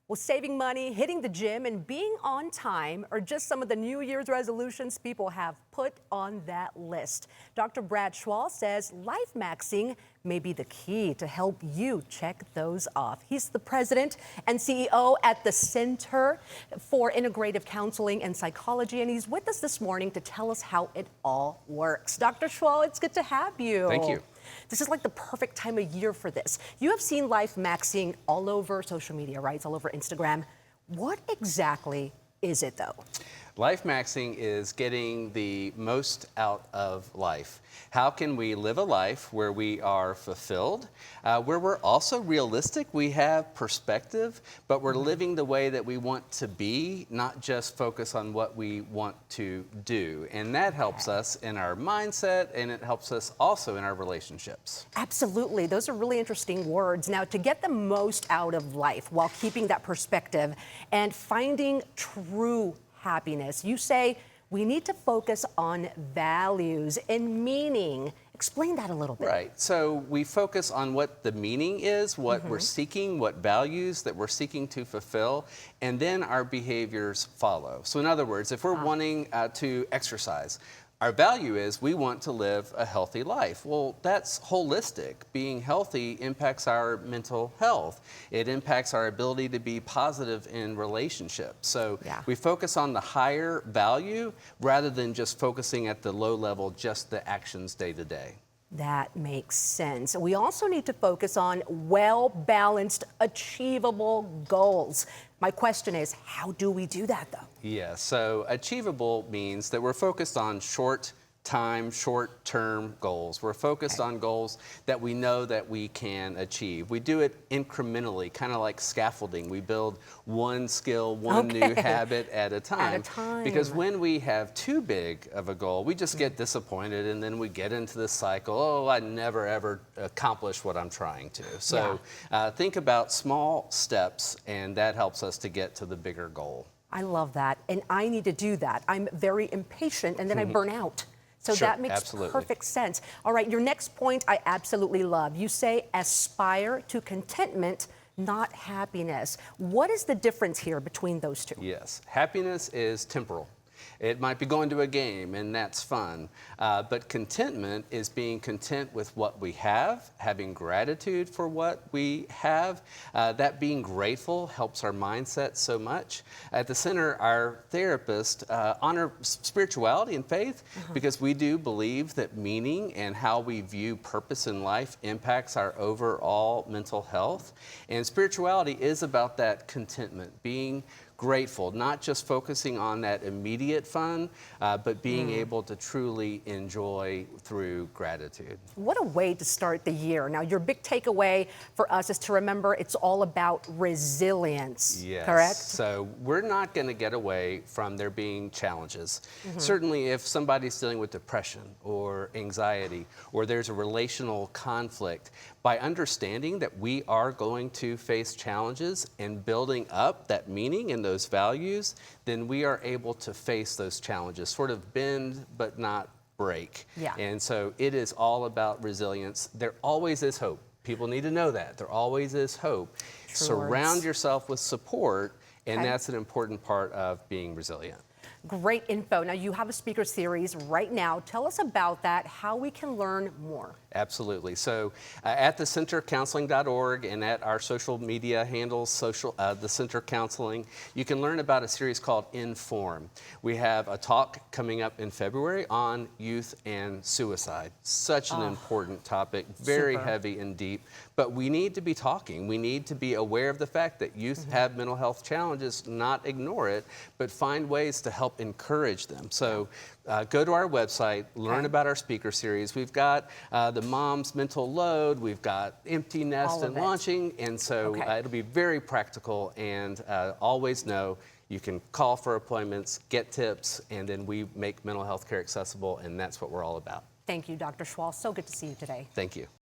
Well, saving money, hitting the gym, and being on time are just some of the New Year's resolutions people have put on that list. Dr. Brad Schwall says Lifemaxxing may be the key to help you check those off. He's the president and CEO at the Center for Integrative Counseling and Psychology, and he's with us this morning to tell us how it all works. Dr. Schwall, it's good to have you. Thank you. This is like the perfect time of year for this. You have seen Lifemaxxing all over social media, right? It's all over Instagram. What exactly is it, though? Lifemaxxing is getting the most out of life. How can we live a life where we are fulfilled, where we're also realistic, we have perspective, but we're living the way that we want to be, not just focus on what we want to do. And that helps us in our mindset, and it helps us also in our relationships. Absolutely. Those are really interesting words. Now, to get the most out of life while keeping that perspective and finding true happiness, you say we need to focus on values and meaning. Explain that a little bit. Right. So we focus on what the meaning is, what we're seeking, what values that we're seeking to fulfill, and then our behaviors follow. So in other words, if we're wanting to exercise, our value is we want to live a healthy life. Well, that's holistic. Being healthy impacts our mental health. It impacts our ability to be positive in relationships. So we focus on the higher value rather than just focusing at the low level, just the actions day to day. That makes sense. We also need to focus on well-balanced, achievable goals. My question is, how do we do that, though? Yeah, so achievable means that we're focused on short-term goals. We're focused on goals that we know that we can achieve. We do it incrementally, kind of like scaffolding. We build one skill, one new habit at a time. Because when we have too big of a goal, we just get disappointed, and then we get into this cycle, oh, I never ever accomplish what I'm trying to. So think about small steps, and that helps us to get to the bigger goal. I love that, and I need to do that. I'm very impatient, and then I burn out. So that makes perfect sense. All right, your next point I absolutely love. You say aspire to contentment, not happiness. What is the difference here between those two? Yes, happiness is temporal. It might be going to a game, and that's fun. But contentment is being content with what we have, having gratitude for what we have. That being grateful helps our mindset so much. At the center, our therapist honor spirituality and faith because we do believe that meaning and how we view purpose in life impacts our overall mental health. And spirituality is about that contentment, being grateful, not just focusing on that immediate fun, but being able to truly enjoy through gratitude. What a way to start the year. Now, your big takeaway for us is to remember it's all about resilience, correct? So we're not going to get away from there being challenges. Certainly if somebody's dealing with depression or anxiety, or there's a relational conflict, by understanding that we are going to face challenges and building up that meaning and those values, then we are able to face those challenges, sort of bend but not break. And so it is all about resilience. There always is hope. People need to know that. There always is hope. Surround yourself with support, and that's an important part of being resilient. Great info. Now, you have a speaker series right now. Tell us about that, how we can learn more. Absolutely. So at thecentercounseling.org and at our social media handles, the Center Counseling, you can learn about a series called Inform. We have a talk coming up in February on youth and suicide. Such an important topic, very heavy and deep, but we need to be talking. We need to be aware of the fact that youth have mental health challenges, not ignore it, but find ways to help encourage them. So go to our website, learn about our speaker series. We've got the mom's mental load, we've got empty nest and launching, and so it'll be very practical, and always know you can call for appointments, get tips, and then we make mental health care accessible, and that's what we're all about. Thank you, Dr. Schwall. So good to see you today. Thank you.